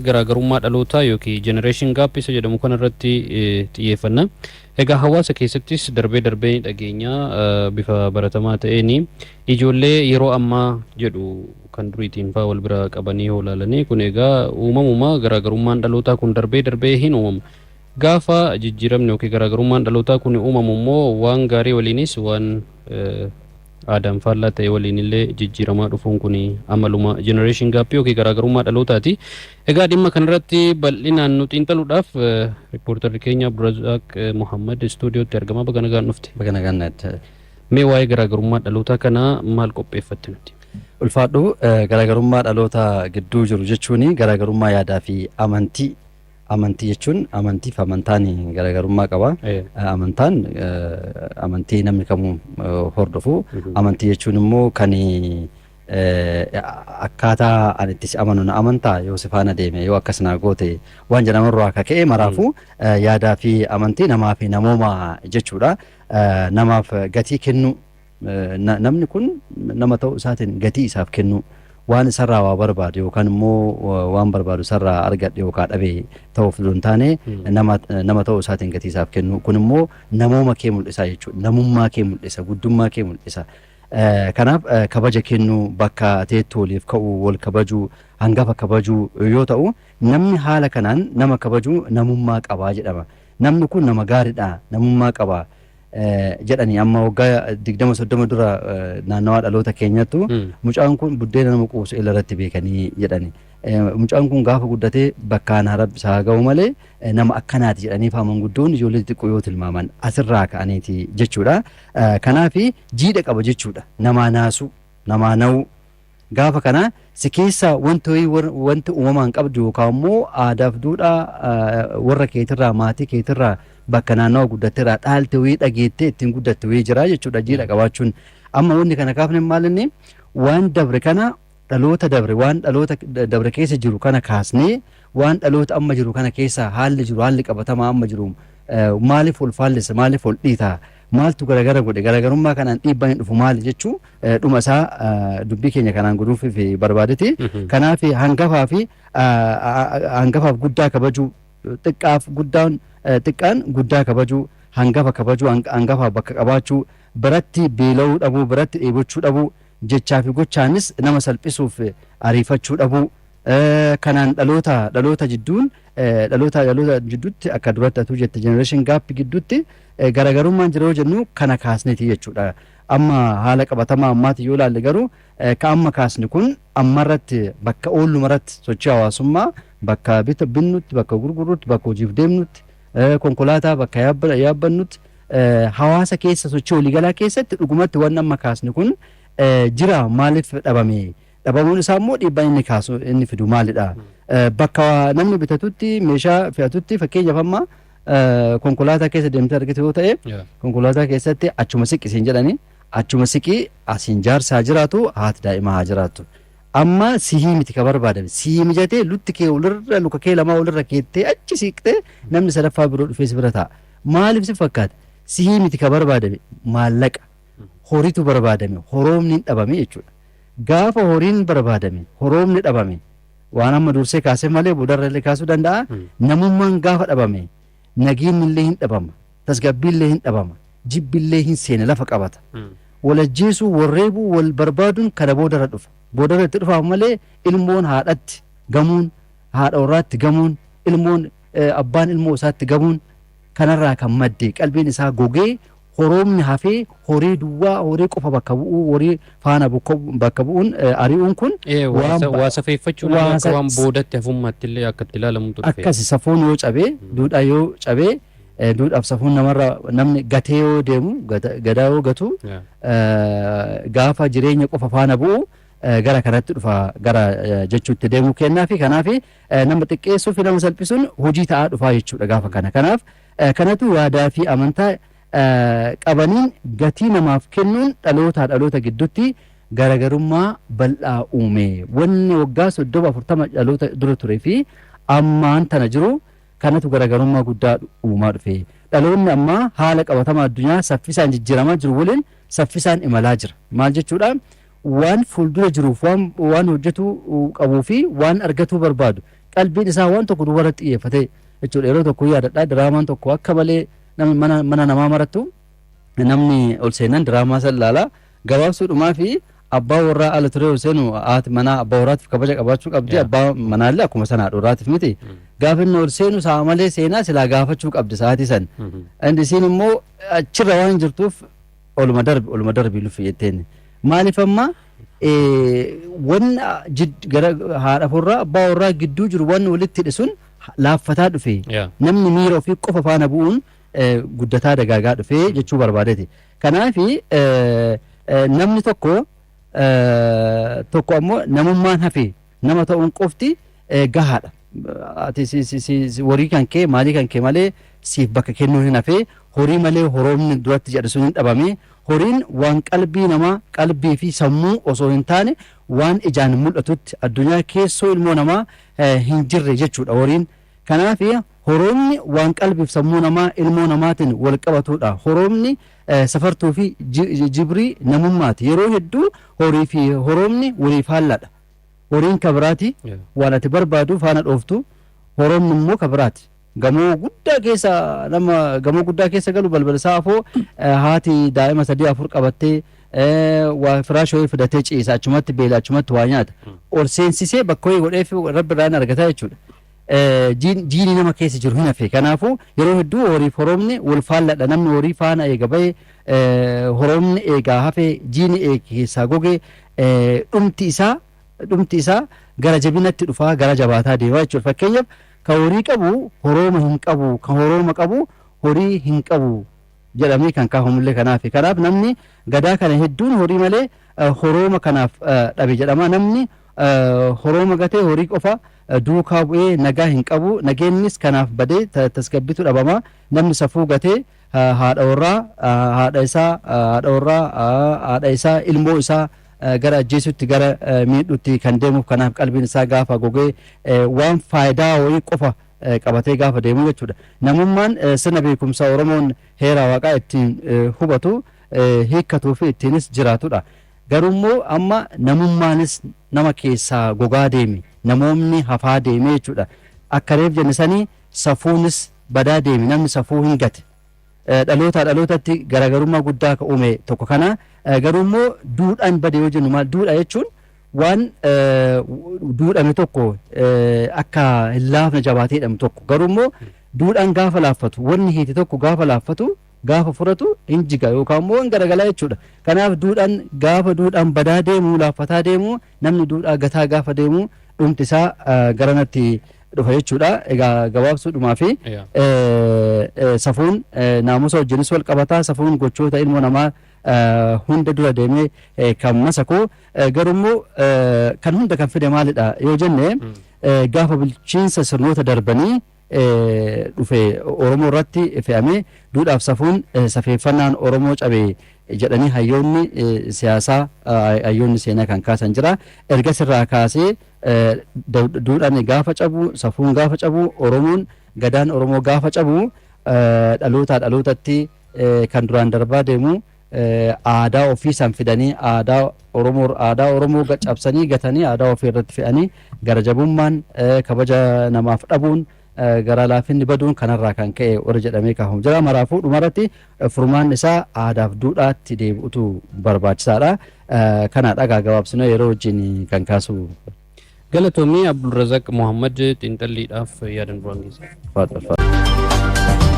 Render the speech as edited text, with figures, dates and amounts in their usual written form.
garaagarummaa dhalootaa yookiin generation gap isa jedhamu kanarratti xiyyeeffanna. Egaa hawaasa keessattis darbee dhageenyaa bifa baratamaa ta'een ijoollee yeroo ammaa jedhu kan duriitiin faa wal bira qabanii hoolaalanii kun egaa uumamuma garaagarummaan dhalootaa kun darbee hin uumamu. Gaafa jijjiiramni yookiin garaagarummaan dhalootaa kun uumamu immoo waan gaarii waliinis waan aadaan faallaa ta'e waliin illee jijjiiramaa dhufuun kun amaluma generation gap yookiin garaagarummaa dhalootaati. Egaa dhimma kanarratti bal'inaan nu xiinxaluudhaaf riippoortarri keenya Abdurazaaq Muhammad istuudiyootti argama. Baga nagaan dhufte. Baga nagaan naatti. Mee waa'ee garaagarummaa dhalootaa kanaa maal qopheeffatte nuti? Ulfaadhu garaagarummaa dhalootaa gidduu jiru jechuun garaagarummaa yaadaa fi amantii. Amantii jechuun amantii fi amantaan garaagarummaa qaba. Amantaan amantii namni kamuu hordofu. Amantii jechuun immoo kan akkaataa ani itti amanu na amantaa yoo si faana deeme yoo akkas naa goote waan jedhamarraa akka ka'e maraafu yaadaa fi amantii namaa fi namooma jechuudha. Namaaf gatii kennu namni kun nama ta'uu isaatiin gatii isaaf kennu. Waan isarraa waa barbaadu yookaan immoo waan barbaadu isarraa argadhe yookaan dhabe ta'uuf hin taane nama ta'uu isaatiin gatii isaaf kennu kun immoo namooma kee mul'isa jechuudha. Namummaa kee mul'isa, guddummaa kee mul'isa. Kanaaf kabaja kennu bakka teettu waliif ka'u wal kabajuu hangafa kabajuu yoo ta'u namni haala kanaan nama kabajuu namummaa qabaa jedhama. Namni kun nama gaariidha, namummaa qabaa. Jedhanii amma waggaa 20-30 dura naannawaa dhaloota keenyattu mucaan kun buddeena nama quusu irratti beekanii jedhani. Mucaan kun gaafa guddatee bakkaan harabbisaa ga'u malee nama akkanaati jedhanii faaman guddoon ijoollee xixiqqoo yoo tilmaaman asirraa ka'aniiti jechuudha. Kanaaf jiidha qaba jechuudha. Namaa naasu, namaa na'u. Gaafa kana si keessa wanti uumamaan qabdu yookaan immoo aadaaf duudhaa warra keetirraa maatii keetirraa bakka naannawa guddatteerraa dhaalte wayii dhageettee ittiin guddatte wayii jira jechuudha jiidha qabaachuun. Amma wanni kana kaafne maalinni waan dabre kana dhaloota dabre waan dhaloota dabre keessa jiru kana kaasnee waan dhaloota amma jiru kana keessa haalli jiru haalli qabatamaa amma jiru maaliif ol faallisa maaliif ol dhiitaa maaltu garagara godhe garagarummaa kanaan dhiibbaan dhufu maali jechuu dhuma isaa dubbii keenya kanaan godhuuf barbaadeti. Kanaaf hangafaaf guddaa kabajuu xiqqaan guddaa kabajuu hangafa kabajuu hangafaaf bakka qabaachuu biratti beela'uu dhabuu biratti dheebochuu dhabuu jechaa fi gochaanis nama salphisuuf ariifachuu dhabuu kanaan dhaloota jidduutti akka duratti atuu jette generation gap gidduutti garaagarummaan jira yoo jennu kana kaasneeti jechuudha. Amma haala qabatamaa ammaati yoo ilaalle garuu ka amma kaasni kun ammarratti bakka oollumarratti sochii hawaasummaa bakka binnutti bakka gurgurutti bakka hojiif deemnutti konkolaataa bakka yaabbannutti hawaasa keessa sochii waliigalaa keessatti dhugumatti waan amma kaasni kun jira maaliif dhabame dhabamuun isaa immoo dhiibbaan inni fidu maalidha. Bakka namni bitatutti meeshaa fe'atutti fakkeenyaaf amma konkolaataa keessa deemtee argite yoo ta'e konkolaataa keessatti achuma siqisiin jedhani achuma siqii asiin jaarsaa jiraatu haati daa'imaa haa jiraattu. Amma sihii miti ka barbaadame sihii mijatee lutti kee walirra luka kee lamaa walirra keettee achi siqtee namni sadaffaa biroo dhufee si bira ta'a. Maaliif si fakkaata? Sihii miti ka barbaadame maallaqa horiitu barbaadame horoomni hin dhabame jechuudha. Gaafa horiin barbaadame horoomni dhabame waan amma dursee kaasee malee boodarra illee kaasuu danda'a. Namummaan gaafa dhabame nageenyi illee hin dhabama, tasgabbiin illee hin dhabama, jibbi illee hin seene lafa qabata. Walajjeesuu warreebuu wal barbaaduun kana boodarra dhufa. Boodarra itti dhufaaf malee ilmoon haadhatti gamuun haadha warraatti gamuun ilmoon abbaan ilmoo isaatti gamuun kanarraa kan madde qalbiin isaa gogee horoomni hafee horii duwwaa horii qofa bakka bu'uu horii faana bakka bu'uun ari'uun kun waa safeeffachuun akka waan boodatti hafummaatti illee akka itti ilaalamu ture. Akkasi safuun yoo cabee duudhaa yoo cabee duudhaaf safuun namarra namni gatee yoo deemu gadaa yoo gatu gaafa jireenya qofa faana bu'u gara kanatti dhufa gara jechuutti deemuu kennaa fi kanaaf nama xiqqeessuu fi nama salphisuun hojii ta'aa dhufaa jechuudha gaafa kana. Kanaaf kanatu yaadaa fi amantaa qabaniin gatii namaaf kennuun dhaloota gidduutti garaagarummaa bal'aa uume. Wanni waggaa 30-40 dhaloota dura ture fi ammaan tana jiru kanatu garaagarummaa guddaa uumaa dhufe. Dhaloonni ammaa haala qabatamaa addunyaa saffisaan jijjiiramaa jiru waliin saffisaan imalaa jira. Maal jechuudha? Waan fuuldura jiruuf waan hojjetu qabuu fi waan argatuu barbaadu qalbiin isaa waan tokko dubarratti xiyyeeffate jechuudha. Yeroo tokko yaadadha diraamaan tokko akka malee namni mana namaa marattu namni ol seenan diraamaa san ilaala gabaabsuudhumaa fi abbaa warraa ala ture ol seenu haati manaa abbaa warraatiif kabaja qabaachuu qabdi abbaa manaallee akkuma sana haadha warraatiif miti gaafa inni ol seenu saa malee seenaa silaa gaafachuu qabdi sa'aatii san indi isiin immoo achirra waan jirtuuf oluma darbii luffi jetteen maaliif amma wanna gara haadha warraa abbaa warraa gidduu jiru wanni walitti hidhe sun laaffataa dhufe namni miira ofii qofa faana bu'uun guddataa dagaagaa dhufe jechuu barbaadeeti. Kanaafi namni tokko ammoo namummaan hafe nama ta'uun qofti gahaadha. Horii kan kee maalii kan kee malee siif bakka kennuu hin hafe horii malee horoomni duratti jedhu sun hin dhabame. Horiin waan qalbii namaa qalbii fi sammuu osoo hin taane waan ijaan mul'atutti addunyaa keessoo ilmoo namaa hin jirre jechuudha horiin. Kanaaf horoomni waan qalbiif sammuu namaa ilmoo namaatiin wal qabatudha. Horoomni safartuu fi jibrii namummaati. Yeroo hedduu horii fi horoomni waliif haalladha. Horiin kabiraati waan ati barbaadu faana dhooftu horoomni immoo kabiraati. Gamoo guddaa keessa galu balbala isaa afoo haati daa'ima 3-4 qabattee waa firaasha wayii fidatee ciisa achumatti beela achumatti waa nyaata. Ol seensisee bakka wayii godheef rabbi irraan argataa jechuudha. Jiini nama keessa jiru hin hafe. Kanaafuu yeroo hedduu horiif horoomni wal faalladha. Namni horii faana eega bahee horoomni eegaa hafe jiini keessaa goge dhumti isaa gara jabinatti dhufaa gara jabaataa deemaa jechuudha. Fakkeenyaaf ka horii qabu horooma hin qabu kan horooma qabu horii hin qabu jedhamee kan kaafamullee kanaaf namni gadaa kana hedduun horii malee horooma kanaaf dhabe jedhama. Namni horooma gatee horii qofa duukaa bu'ee nagaa hin qabu nageennis kanaaf badee tasgabbitu dhabama. Namni safuu gatee haadha isaa ilmoo isaa gara ajjeesutti gara miidhutti kan deemuuf kanaaf qalbiin isaa gaafa gogee waan faayidaa wayii qofa qabatee gaafa deemu jechuudha. Namummaan sirna beekumsa Oromoon heera waaqaa ittiin hubatu hiikkatuu fi ittiinis jiraatudha. Garuu amma namummaanis nama keessaa gogaa deeme namoomni hafaa deeme jechuudha. Akka reef jenne sanii safuunis badaa deeme namni safuu hin gate. Dhalootatti garaagarummaa guddaa ka uume tokko kana garuu duudhaan bade yoo jennu maal duudha jechuun waan duudhame tokko akka hin laafne jabaatee jedhamu tokko garuu duudhaan gaafa laaffatu wanni hiite tokko gaafa laaffatu gaafa furatu hin jiga yookaan immoo hin garagalaa jechuudha. Kanaaf duudhaan badaa deemu laaffataa deemu namni duudhaa gataa gaafa deemu dhumti isaa garanatti dhufa jechuudha. Egaa gabaabsuudhumaa fi safuun naamusa wajjinis wal qabataa. Safuun gochoota ilmoo namaa hunda dura deemee kan masaku garuu kan hunda kan fide maalidha yoo jenne gaafa bulchiinsa sirnoota darbanii dhufe Oromoo irratti fe'ame duudhaaf safuun safeeffannaan Oromoo cabe jedhanii hayyoonni siyaasaa hayyoonni seenaa kan kaasan jira. Erga sirraa kaasee duudhaan gaafa cabu safuun gaafa cabu Oromoon gadaan Oromoo gaafa cabu dhalootatti kan duraan darbaa deemu aadaa ofii san fidanii aadaa Oromoo cabsanii gatanii aadaa ofii irratti fe'anii gara jabummaan kabaja namaaf dhabuun gara laafinni baduun kanarraa kan ka'e warra jedhamee kaafamu jira. Maraafuu dhumarratti furmaan isaa aadaaf duudhaatti deebi'utu barbaachisaadha. Kanaadha gabaabsinee yeroo wajjin kan kaasu. Galatoomii Abdulrazaq Muhammad xiinxalliidhaaf yaadan duraan geesse.